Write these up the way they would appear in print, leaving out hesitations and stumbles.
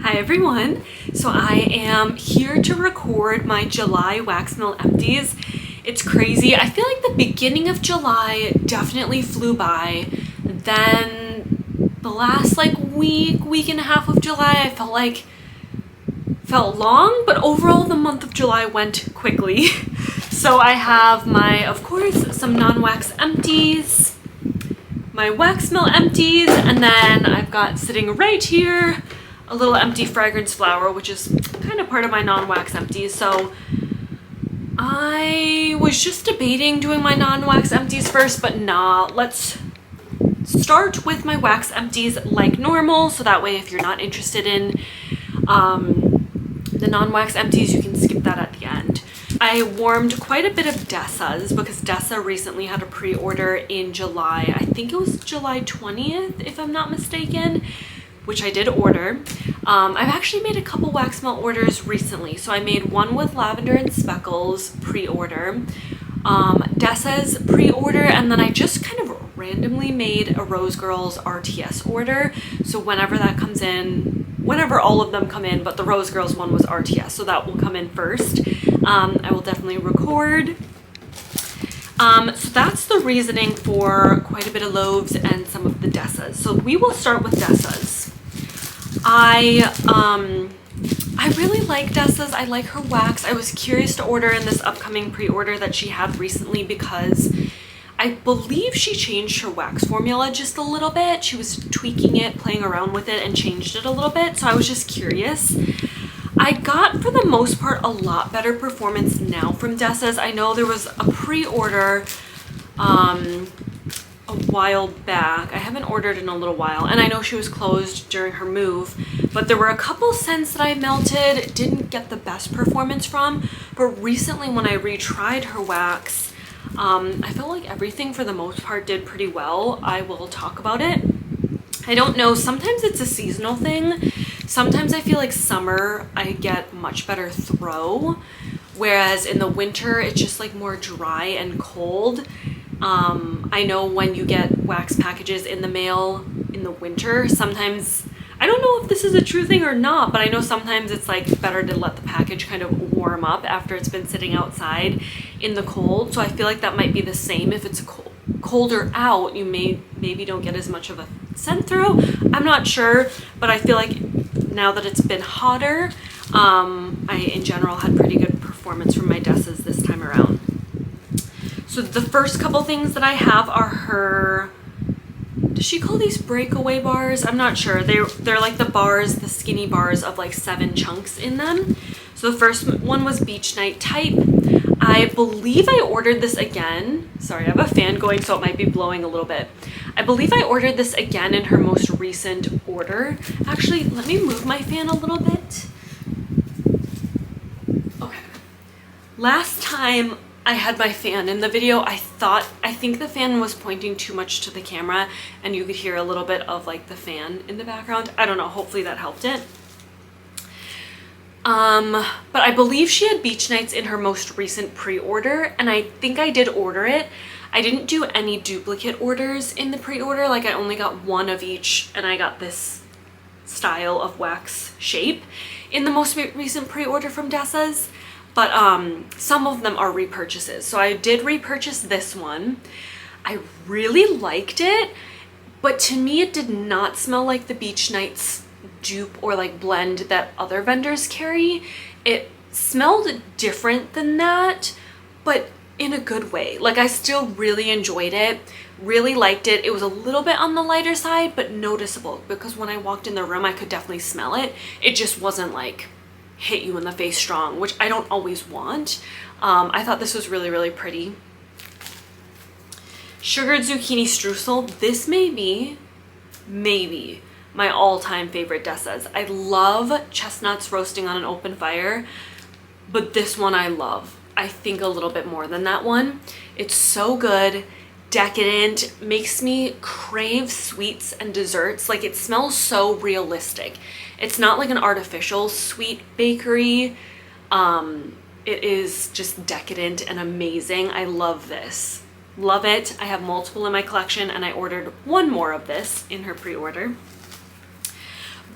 Hi everyone! So I am here to record my July wax melt empties. It's crazy. I feel like the beginning of July definitely flew by. Then the last week and a half of July I felt long, but overall the month of July went quickly. So I have my, of course, some non-wax empties, my wax melt empties, and then I've got sitting right here a little empty fragrance flower, which is kind of part of my non-wax empties. So I was just debating doing my non-wax empties first, but nah, let's start with my wax empties like normal, so that way if you're not interested in the non-wax empties, you can skip that at the end. I warmed quite a bit of Dessa's because Dessa recently had a pre-order in July. I think it was July 20th, if I'm not mistaken, which I did order. I've actually made a couple wax melt orders recently. So I made one with lavender and speckles pre-order, Dessa's pre-order, and then I just kind of randomly made a Rose Girls RTS order. So whenever that comes in, whenever all of them come in, but the Rose Girls one was RTS, so that will come in first. I will definitely record. So that's the reasoning for quite a bit of loaves and some of the Dessas. So we will start with Dessa's. I really like Dessa's. I like her wax. I was curious to order in this upcoming pre-order that she had recently because I believe she changed her wax formula just a little bit. She was tweaking it, playing around with it, and changed it a little bit. So I was just curious. I got, for the most part, a lot better performance now from Dessa's. I know there was a pre-order a while back. I haven't ordered in a little while, and I know she was closed during her move, but there were a couple scents that I melted, didn't get the best performance from, but recently when I retried her wax, I felt like everything for the most part did pretty well. I will talk about it. I don't know, sometimes it's a seasonal thing. Sometimes I feel like summer I get much better throw, whereas in the winter it's just like more dry and cold. I know when you get wax packages in the mail in the winter, sometimes, I don't know if this is a true thing or not, but I know sometimes it's like better to let the package kind of warm up after it's been sitting outside in the cold. So I feel like that might be the same if it's colder out. You maybe don't get as much of a scent through. I'm not sure, but I feel like now that it's been hotter, I in general had pretty good performance from my Dessas this time around. So the first couple things that I have are her, does she call these breakaway bars? I'm not sure. They're like the bars, the skinny bars of like 7 chunks in them. So the first one was Beach Night Type. I believe I ordered this again. Sorry, I have a fan going, so it might be blowing a little bit. I believe I ordered this again in her most recent order. Actually, let me move my fan a little bit. Okay. Last time I had my fan in the video, I think the fan was pointing too much to the camera and you could hear a little bit of like the fan in the background. I don't know, hopefully that helped it. But I believe she had Beach Nights in her most recent pre-order, and I think I did order it. I didn't do any duplicate orders in the pre-order, like I only got one of each, and I got this style of wax shape in the most recent pre-order from Dessa's. But some of them are repurchases. So I did repurchase this one. I really liked it, but to me it did not smell like the Beach Nights dupe or like blend that other vendors carry. It smelled different than that, but in a good way. Like I still really enjoyed it, really liked it. It was a little bit on the lighter side, but noticeable because when I walked in the room I could definitely smell it. It just wasn't like hit you in the face strong, which I don't always want. I thought this was really, really pretty. Sugared Zucchini Streusel. This may be, maybe, my all-time favorite Dessa's. I love chestnuts roasting on an open fire, but this one I love. I think a little bit more than that one. It's so good, decadent, makes me crave sweets and desserts. Like it smells so realistic. It's not like an artificial sweet bakery. It is just decadent and amazing. I love this. Love it. I have multiple in my collection and I ordered one more of this in her pre-order.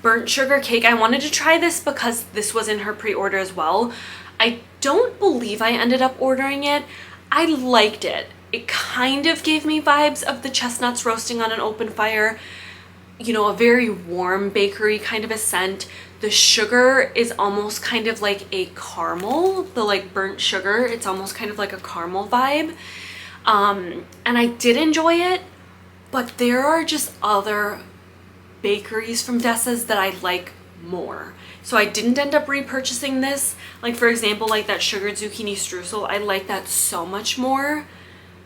burnt sugar cake. I wanted to try this because this was in her pre-order as well. I don't believe I ended up ordering it. I liked it. It kind of gave me vibes of the chestnuts roasting on an open fire. You know, a very warm bakery kind of a scent. The sugar is almost kind of like a caramel, the like burnt sugar. It's almost kind of like a caramel vibe. And I did enjoy it, but there are just other bakeries from Dessa's that I like more. So I didn't end up repurchasing this. Like for example, like that sugared zucchini streusel, I like that so much more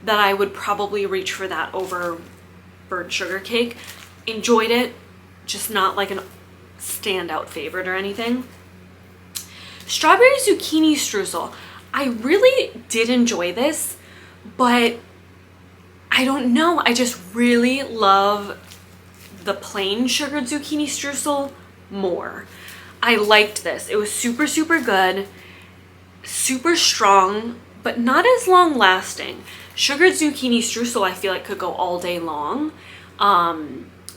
that I would probably reach for that over burnt sugar cake. Enjoyed it, just not like an standout favorite or anything. Strawberry zucchini streusel. I really did enjoy this, but I don't know. I just really love the plain sugared zucchini streusel more. I liked this. It was super, super good, super strong, but not as long lasting. Sugared zucchini streusel I feel like could go all day long.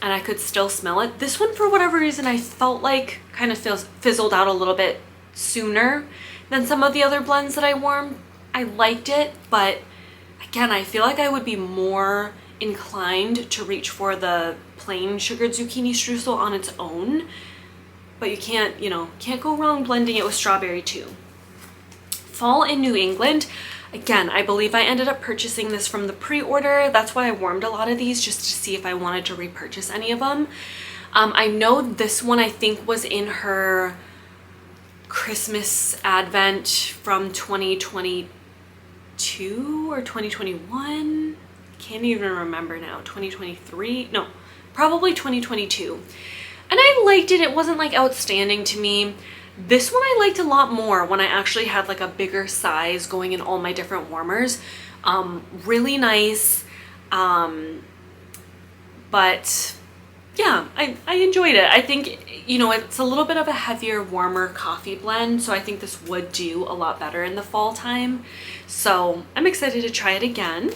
And I could still smell it. This one, for whatever reason, I felt like kind of fizzled out a little bit sooner than some of the other blends that I warmed. I liked it, but again, I feel like I would be more inclined to reach for the plain sugared zucchini streusel on its own. But you can't, you know, can't go wrong blending it with strawberry too. Fall in New England. Again, I believe I ended up purchasing this from the pre-order. That's why I warmed a lot of these, just to see if I wanted to repurchase any of them. I know this one I think was in her Christmas advent from 2022 or 2021. Can't even remember now. 2023? No, probably 2022. And I liked it. It wasn't like outstanding to me. This one I liked a lot more when I actually had like a bigger size going in all my different warmers. Really nice. But yeah, I enjoyed it. I think, you know, it's a little bit of a heavier, warmer coffee blend, so I think this would do a lot better in the fall time. So I'm excited to try it again.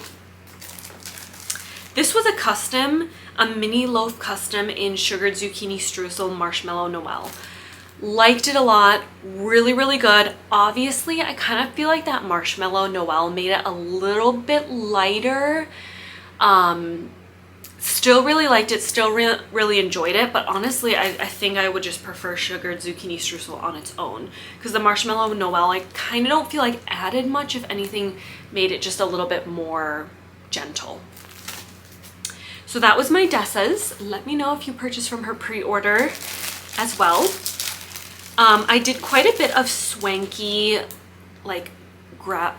This was a custom, a mini loaf custom in sugared zucchini streusel marshmallow Noel. Liked it a lot. Really, really good. Obviously, I kind of feel like that marshmallow Noel made it a little bit lighter. Still really liked it. Still really enjoyed it. But honestly, I think I would just prefer sugared zucchini streusel on its own. Because the marshmallow Noel, I kind of don't feel like added much. If anything, made it just a little bit more gentle. So that was my Dessa's. Let me know if you purchased from her pre-order as well. I did quite a bit of Swanky, like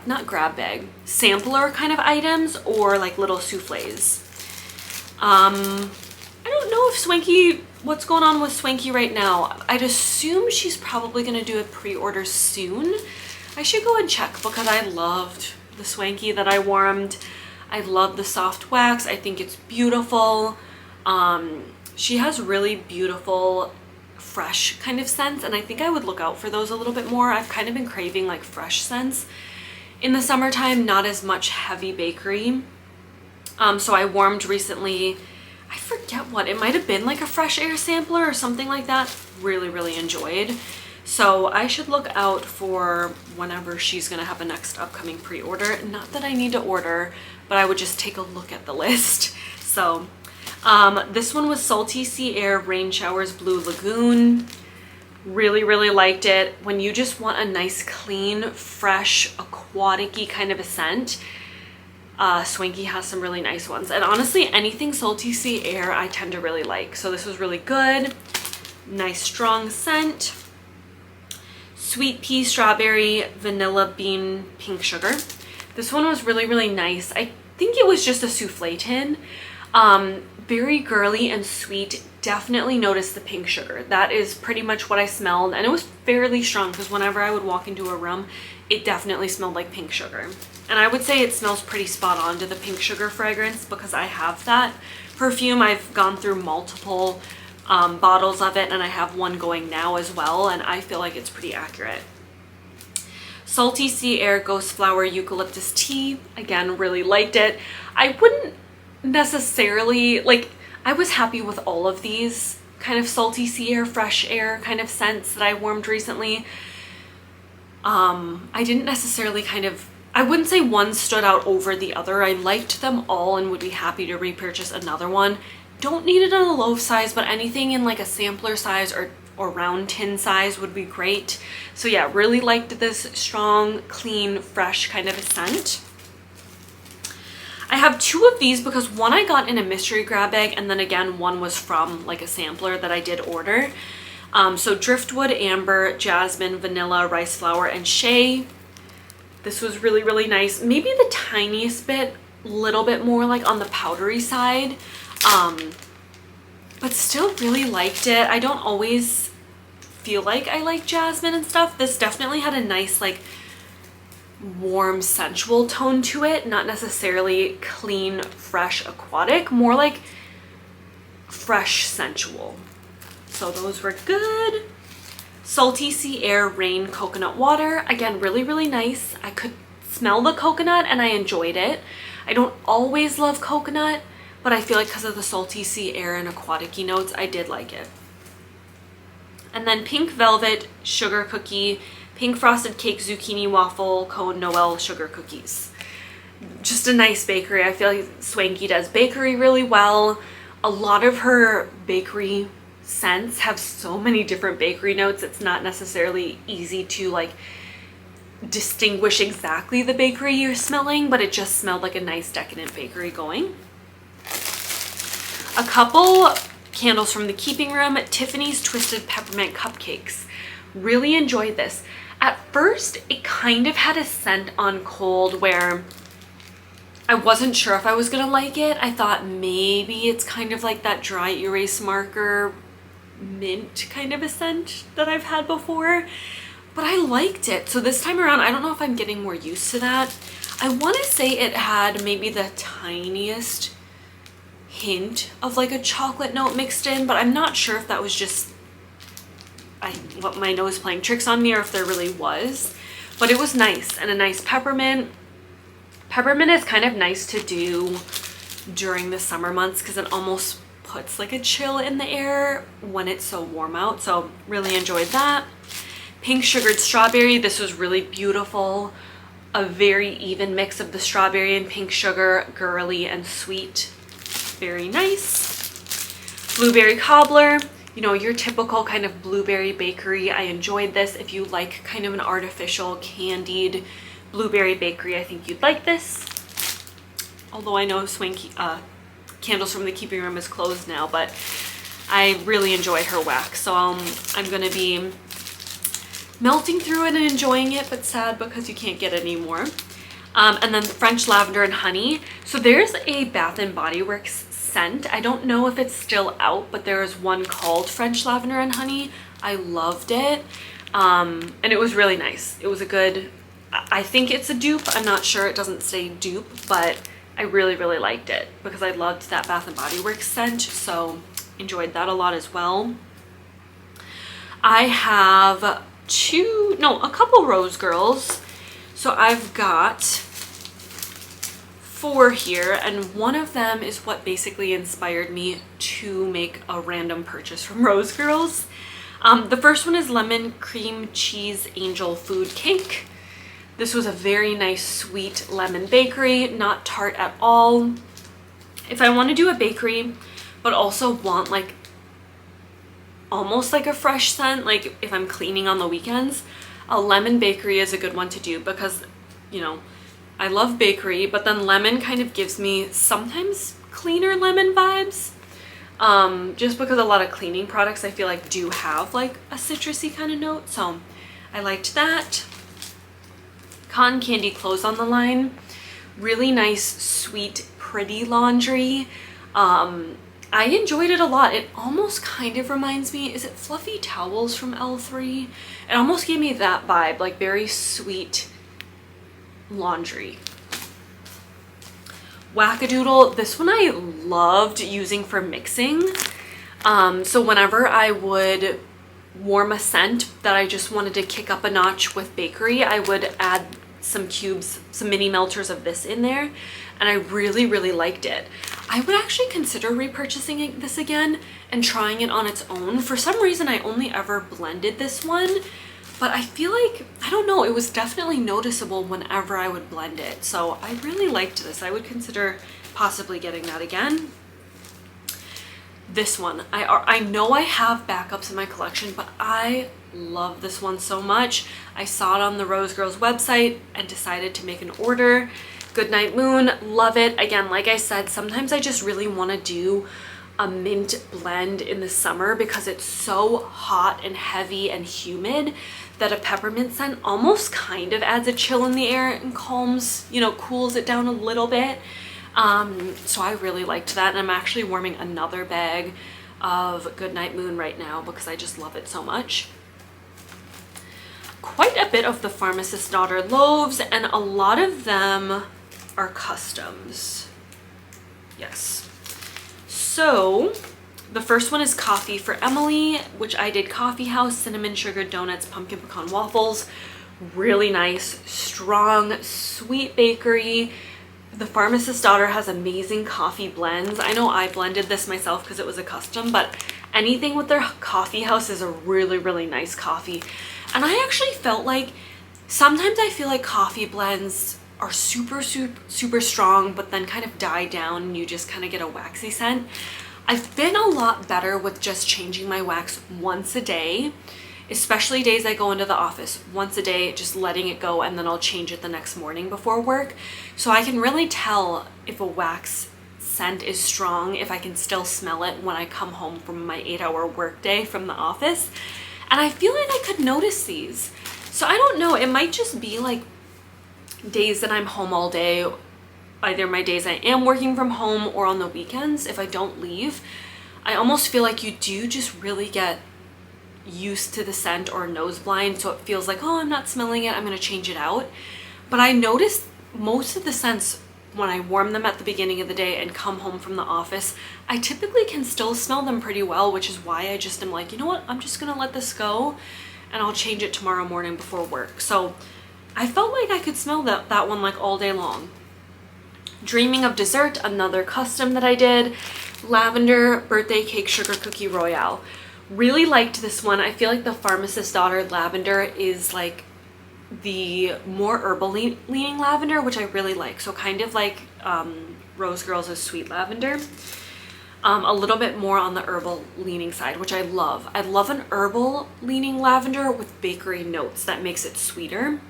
not grab bag, sampler kind of items, or like little souffles. I don't know if Swanky, what's going on with Swanky right now. I'd assume she's probably going to do a pre-order soon. I should go and check because I loved the Swanky that I warmed. I love the soft wax. I think it's beautiful. She has really beautiful fresh kind of scents, and I think I would look out for those a little bit more. I've kind of been craving like fresh scents in the summertime, not as much heavy bakery. So I warmed recently, I forget what, it might have been like a fresh air sampler or something like that. Really, really enjoyed. So I should look out for whenever she's gonna have a next upcoming pre-order. Not that I need to order, but I would just take a look at the list. So this one was Salty Sea Air Rain Showers Blue Lagoon. Really, really liked it. When you just want a nice, clean, fresh, aquatic-y kind of a scent, Swanky has some really nice ones. And honestly, anything Salty Sea Air I tend to really like. So this was really good. Nice, strong scent. Sweet Pea Strawberry Vanilla Bean Pink Sugar. This one was really, really nice. I think it was just a souffle tin. Very girly and sweet. Definitely noticed the pink sugar. That is pretty much what I smelled, and it was fairly strong because whenever I would walk into a room, it definitely smelled like pink sugar. And I would say it smells pretty spot on to the pink sugar fragrance because I have that perfume. I've gone through multiple bottles of it, and I have one going now as well, and I feel like it's pretty accurate. Salty Sea Air Ghost Flower Eucalyptus Tea. Again, really liked it. I wouldn't necessarily, like, I was happy with all of these kind of salty sea air, fresh air kind of scents that I warmed recently. I didn't necessarily I wouldn't say one stood out over the other. I liked them all and would be happy to repurchase another one. Don't need it in a loaf size, but anything in like a sampler size or round tin size would be great. So yeah, really liked this strong, clean, fresh kind of a scent. I have 2 of these because one I got in a mystery grab bag, and then again one was from like a sampler that I did order. So Driftwood, Amber, Jasmine, Vanilla, Rice Flower, and Shea. This was really, really nice. Maybe the tiniest bit, little bit more like on the powdery side. But still really liked it. I don't always feel like I like Jasmine and stuff. This definitely had a nice like warm sensual tone to it, not necessarily clean, fresh, aquatic, more like fresh sensual. So those were good. Salty Sea Air Rain Coconut Water. Again, really, really nice. I could smell the coconut and I enjoyed it. I don't always love coconut, but I feel like because of the salty sea air and aquatic-y notes, I did like it. And then Pink Velvet Sugar Cookie, Pink Frosted Cake Zucchini Waffle Cone Noel Sugar Cookies. Just a nice bakery. I feel like Swanky does bakery really well. A lot of her bakery scents have so many different bakery notes. It's not necessarily easy to like distinguish exactly the bakery you're smelling, but it just smelled like a nice decadent bakery going. A couple candles from the keeping room, Tiffanys Twisted Peppermint Cupcakes. Really enjoyed this. At first, it kind of had a scent on cold where I wasn't sure if I was gonna like it. I thought maybe it's kind of like that dry erase marker mint kind of a scent that I've had before, but I liked it. So this time around, I don't know if I'm getting more used to that. I want to say it had maybe the tiniest hint of like a chocolate note mixed in, but I'm not sure if that was just what my nose playing tricks on me or if there really was. But it was nice, and a nice peppermint. Peppermint is kind of nice to do during the summer months because it almost puts like a chill in the air when it's so warm out. So really enjoyed that. Pink Sugared Strawberry. This was really beautiful. A very even mix of the strawberry and pink sugar, girly and sweet. Very nice. Blueberry Cobbler. You know, your typical kind of blueberry bakery. I enjoyed this. If you like kind of an artificial candied blueberry bakery, I think you'd like this. Although I know Swanky Candles from the Keeping Room is closed now, but I really enjoyed her wax. So I'm gonna be melting through it and enjoying it, but sad because you can't get any more. And then French Lavender and Honey. So there's a Bath and Body Works scent. I don't know if it's still out, but there is one called French Lavender and Honey. I loved it. And it was really nice. It was a good, I think it's a dupe. I'm not sure, it doesn't say dupe, but I really, really liked it because I loved that Bath and Body Works scent. So enjoyed that a lot as well. I have a couple Rose Girls. So I've got 4 here, and one of them is what basically inspired me to make a random purchase from Rose Girls. The first one is Lemon Cream Cheese Angel Food Cake. This was a very nice sweet lemon bakery, not tart at all. If I want to do a bakery but also want like almost like a fresh scent, like if I'm cleaning on the weekends, a lemon bakery is a good one to do because, you know, I love bakery, but then lemon kind of gives me sometimes cleaner lemon vibes. Just because a lot of cleaning products I feel like do have like a citrusy kind of note. So I liked that. Cotton Candy Clothes on the Line. Really nice, sweet, pretty laundry. I enjoyed it a lot. It almost kind of reminds me, is it Fluffy Towels from L3? It almost gave me that vibe, like very sweet laundry. Wackadoodle, this one I loved using for mixing. So whenever I would warm a scent that I just wanted to kick up a notch with bakery, I would add some cubes, some mini melters of this in there, and I really, really liked it. I would actually consider repurchasing this again and trying it on its own. For some reason, I only ever blended this one, but I feel like, I don't know, it was definitely noticeable whenever I would blend it. So I really liked this. I would consider possibly getting that again. This one, I know I have backups in my collection, but I love this one so much. I saw it on the Rose Girls website and decided to make an order. Goodnight Moon, love it. Again, like I said, sometimes I just really want to do a mint blend in the summer because it's so hot and heavy and humid that a peppermint scent almost kind of adds a chill in the air and calms, you know, cools it down a little bit. So I really liked that, and I'm actually warming another bag of Goodnight Moon right now because I just love it so much. Quite a bit of the Pharmacist's Daughter loaves, and a lot of them are customs. Yes. So the first one is Coffee for Emily, which I did coffee house, cinnamon sugar donuts, pumpkin pecan waffles. Really nice, strong, sweet bakery. The Pharmacist's Daughter has amazing coffee blends. I know I blended this myself because it was a custom, but anything with their coffee house is a really, really nice coffee. And I actually felt like sometimes I feel like coffee blends are super, super, super strong, but then kind of die down and you just kind of get a waxy scent. I've been a lot better with just changing my wax once a day, especially days I go into the office. Once a day, just letting it go, and then I'll change it the next morning before work. So I can really tell if a wax scent is strong, if I can still smell it when I come home from my 8-hour work day from the office. And I feel like I could notice these. So I don't know, it might just be like days that I'm home all day, either my days I am working from home or on the weekends if I don't leave. I almost feel like you do just really get used to the scent or nose blind, so it feels like, oh, I'm not smelling it, I'm gonna change it out. But I noticed most of the scents when I warm them at the beginning of the day and come home from the office, I typically can still smell them pretty well, which is why I just am like, you know what, I'm just gonna let this go and I'll change it tomorrow morning before work. So I felt like I could smell that one like all day long. Dreaming of Dessert, another custom that I did. Lavender Birthday Cake Sugar Cookie Royale. Really liked this one. I feel like the Pharmacist's Daughter lavender is like the more herbal leaning lavender, which I really like. So kind of like Rose Girls' Sweet Lavender. A little bit more on the herbal leaning side, which I love. I love an herbal leaning lavender with bakery notes that makes it sweeter.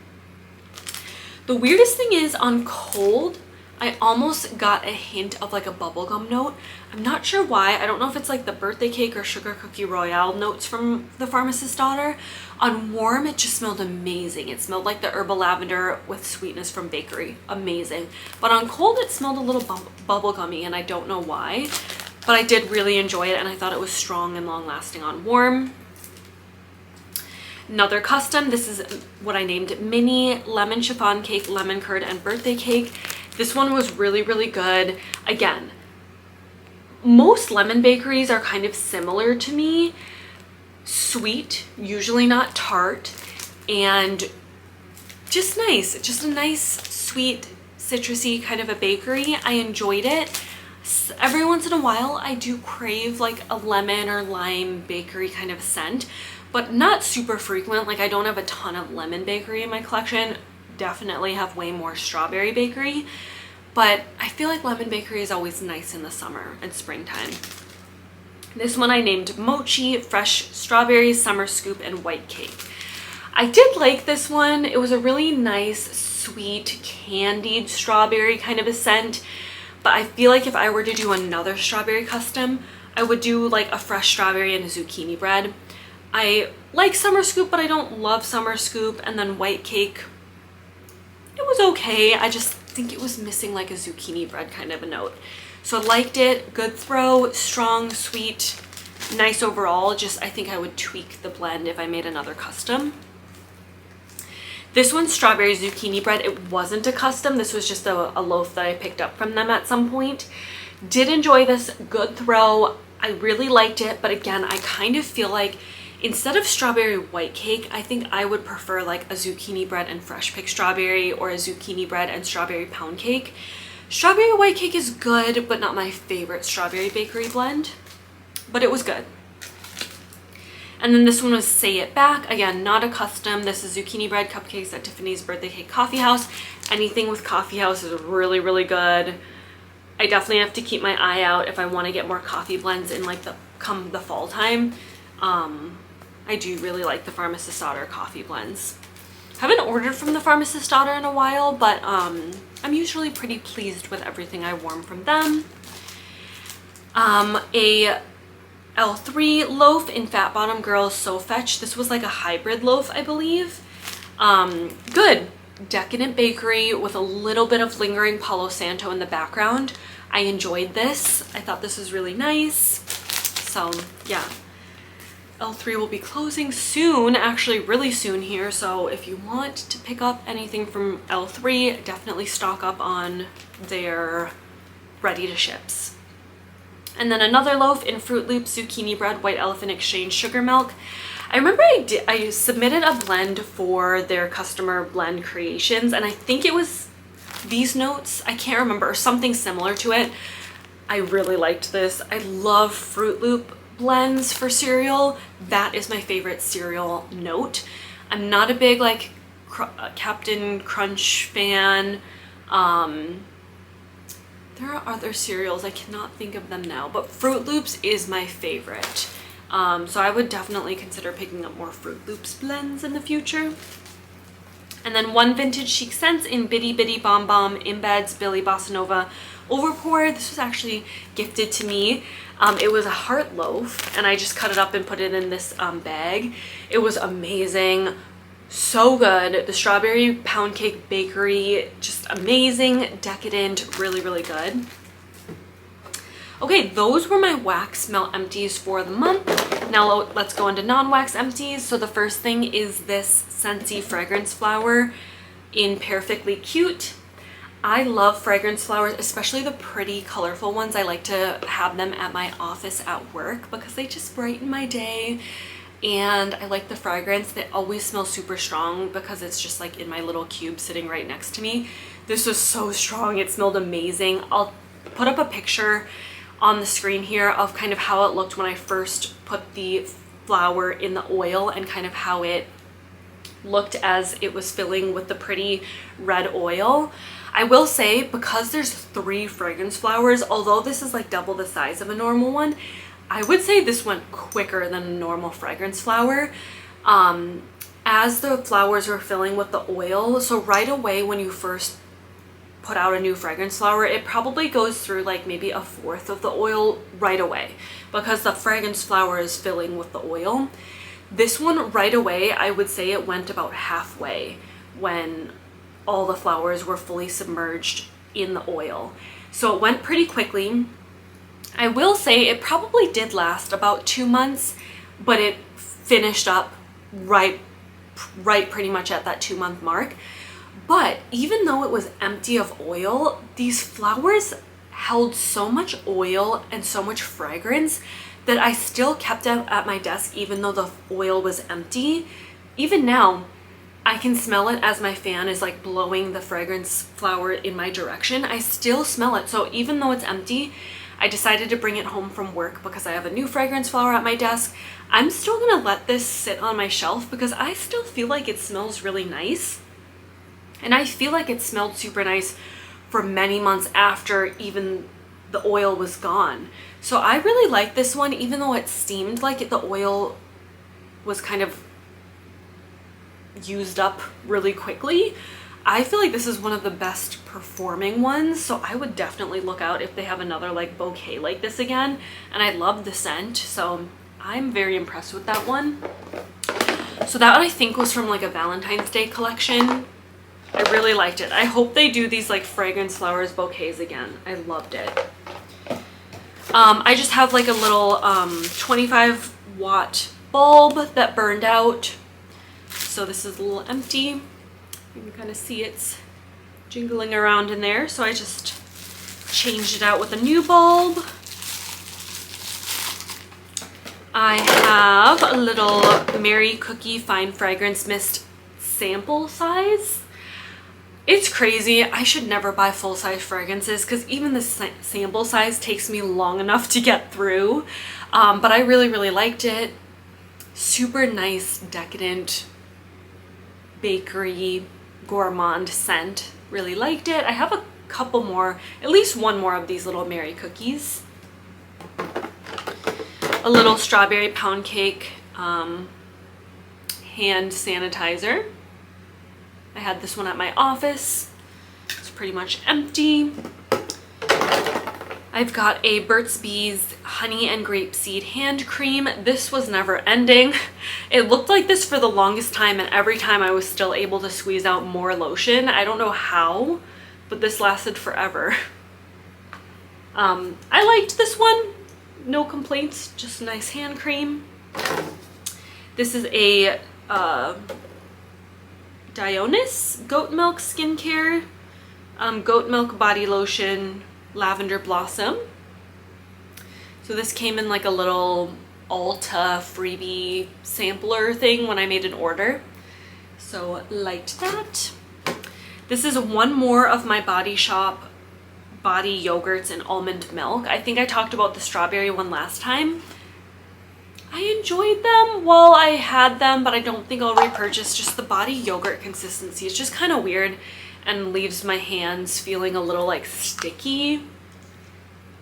The weirdest thing is on cold, I almost got a hint of like a bubblegum note. I'm not sure why. I don't know if it's like the birthday cake or sugar cookie royale notes from the Pharmacist's Daughter. On warm, it just smelled amazing. It smelled like the herbal lavender with sweetness from bakery. Amazing. But on cold, it smelled a little bubblegummy, and I don't know why. But I did really enjoy it, and I thought it was strong and long lasting on warm. Another custom, this is what I named Mini Lemon Chiffon Cake, Lemon Curd, and Birthday Cake. This one was really, really good. Again, most lemon bakeries are kind of similar to me. Sweet, usually not tart, and just nice. Just a nice, sweet, citrusy kind of a bakery. I enjoyed it. Every once in a while, I do crave like a lemon or lime bakery kind of scent, but not super frequent. Like I don't have a ton of lemon bakery in my collection. Definitely have way more strawberry bakery, but I feel like lemon bakery is always nice in the summer and springtime. This one I named Mochi, Fresh Strawberries, Summer Scoop, and White Cake. I did like this one. It was a really nice, sweet, candied strawberry kind of a scent, but I feel like if I were to do another strawberry custom, I would do like a fresh strawberry and a zucchini bread. I like Summer Scoop, but I don't love Summer Scoop, and then White Cake, it was okay. I just think it was missing like a zucchini bread kind of a note. So I liked it. Good throw, strong, sweet, nice overall. Just I think I would tweak the blend if I made another custom. This one's Strawberry Zucchini Bread. It wasn't a custom. This was just a loaf that I picked up from them at some point. Did enjoy this. Good throw. I really liked it, but again, I kind of feel like Instead of strawberry white cake, I think I would prefer like a zucchini bread and fresh picked strawberry, or a zucchini bread and strawberry pound cake. Strawberry white cake is good, but not my favorite strawberry bakery blend, but it was good. And then this one was Say It Back. Again, not a custom. This is zucchini bread cupcakes at Tiffanys Birthday Cake Coffee House. Anything with coffee house is really, really good. I definitely have to keep my eye out if I want to get more coffee blends in like come the fall time. I do really like the Pharmacist Daughter coffee blends. Haven't ordered from the Pharmacist Daughter in a while, but I'm usually pretty pleased with everything I warm from them. A L3 loaf in Fat Bottom Girls So Fetch. This was like a hybrid loaf, I believe. Good. Decadent bakery with a little bit of lingering Palo Santo in the background. I enjoyed this. I thought this was really nice. So yeah. L3 will be closing soon, actually really soon here, so if you want to pick up anything from L3, definitely stock up on their ready to ships. And then another loaf in Fruit Loops zucchini bread, White Elephant Exchange sugar milk. I remember I submitted a blend for their customer blend creations, and I think it was these notes, I can't remember, or something similar to it. I really liked this. I love Fruit Loop blends for cereal. That is my favorite cereal note. I'm not a big like Captain Crunch fan. There are other cereals, I cannot think of them now, but Fruit Loops is my favorite. So I would definitely consider picking up more Fruit Loops blends in the future. And then one Vintage Chic Scents in Bitty Bitty Bomb Bomb Embeds Billy Bossa Nova Overpour. This was actually gifted to me. It was a heart loaf, and I just cut it up and put it in this bag. It was amazing. So good. The strawberry pound cake bakery, just amazing, decadent, really, really good. Okay, those were my wax melt empties for the month. Now let's go into non-wax empties. So the first thing is this Scentsy fragrance flower in Perfectly Cute. I love fragrance flowers, especially the pretty colorful ones. I like to have them at my office at work because they just brighten my day. And I like the fragrance. They always smell super strong because it's just like in my little cube sitting right next to me. This was so strong. It smelled amazing. I'll put up a picture on the screen here of kind of how it looked when I first put the flower in the oil and kind of how it looked as it was filling with the pretty red oil. I will say, because there's 3 fragrance flowers, although this is like double the size of a normal one, I would say this went quicker than a normal fragrance flower. As the flowers were filling with the oil, so right away when you first put out a new fragrance flower, it probably goes through like maybe 1/4 of the oil right away because the fragrance flower is filling with the oil. This one right away, I would say it went about halfway when all the flowers were fully submerged in the oil. So it went pretty quickly. I will say it probably did last about 2 months, but it finished up right pretty much at that 2-month mark. But even though it was empty of oil, these flowers held so much oil and so much fragrance that I still kept them at my desk even though the oil was empty. Even now, I can smell it as my fan is like blowing the fragrance flower in my direction. I still smell it. So even though it's empty, I decided to bring it home from work because I have a new fragrance flower at my desk. I'm still gonna let this sit on my shelf because I still feel like it smells really nice. And I feel like it smelled super nice for many months after even the oil was gone. So I really like this one, even though it seemed like the oil was kind of used up really quickly. I feel like this is one of the best performing ones, so I would definitely look out if they have another like bouquet like this again. And I love the scent, so I'm very impressed with that one. So that one I think was from like a Valentine's Day collection. I really liked it. I hope they do these like fragrance flowers bouquets again. I loved it. I just have like a little 25 watt bulb that burned out. So this is a little empty. You can kind of see it's jingling around in there. So I just changed it out with a new bulb. I have a little Mary Cookie Fine Fragrance Mist sample size. It's crazy. I should never buy full-size fragrances because even the sample size takes me long enough to get through. But I really, really liked it. Super nice, decadent, bakery, gourmand scent. Really liked it. I have a couple more, at least one more of these little Mary cookies. A little strawberry pound cake hand sanitizer. I had this one at my office. It's pretty much empty. I've got a Burt's Bees honey and grapeseed hand cream. This was never ending. It looked like this for the longest time, and every time I was still able to squeeze out more lotion. I don't know how, but this lasted forever. I liked this one. No complaints, just a nice hand cream. This is a Dionys goat milk skincare, goat milk body lotion, lavender blossom. So this came in like a little Ulta freebie sampler thing when I made an order. So liked that. This is one more of my Body Shop body yogurts and almond milk. I think I talked about the strawberry one last time. I enjoyed them while I had them, but I don't think I'll repurchase. Just the body yogurt consistency is just kind of weird and leaves my hands feeling a little like sticky.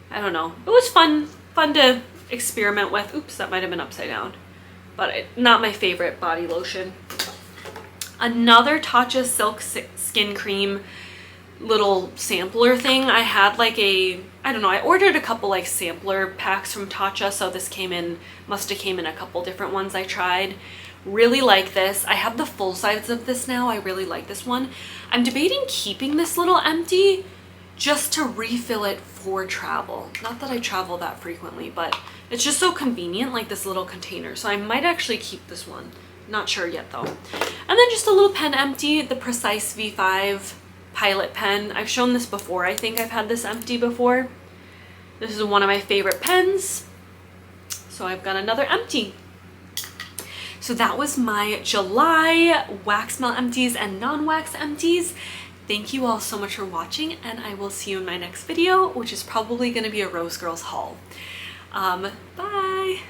I don't know. It was fun to experiment with. Oops, that might have been upside down. But not my favorite body lotion. Another Tatcha Silk Skin Cream little sampler thing. I had like I don't know, I ordered a couple like sampler packs from Tatcha, so this must have came in a couple different ones I tried. Really like this. I have the full size of this now. I really like this one. I'm debating keeping this little empty just to refill it for travel. Not that I travel that frequently, but it's just so convenient, like this little container. So I might actually keep this one. Not sure yet though. And then just a little pen empty, the Precise V5 Pilot pen. I've shown this before. I think I've had this empty before. This is one of my favorite pens. So I've got another empty. So that was my July wax melt empties and non-wax empties. Thank you all so much for watching, and I will see you in my next video, which is probably going to be a Rose Girls haul. Bye!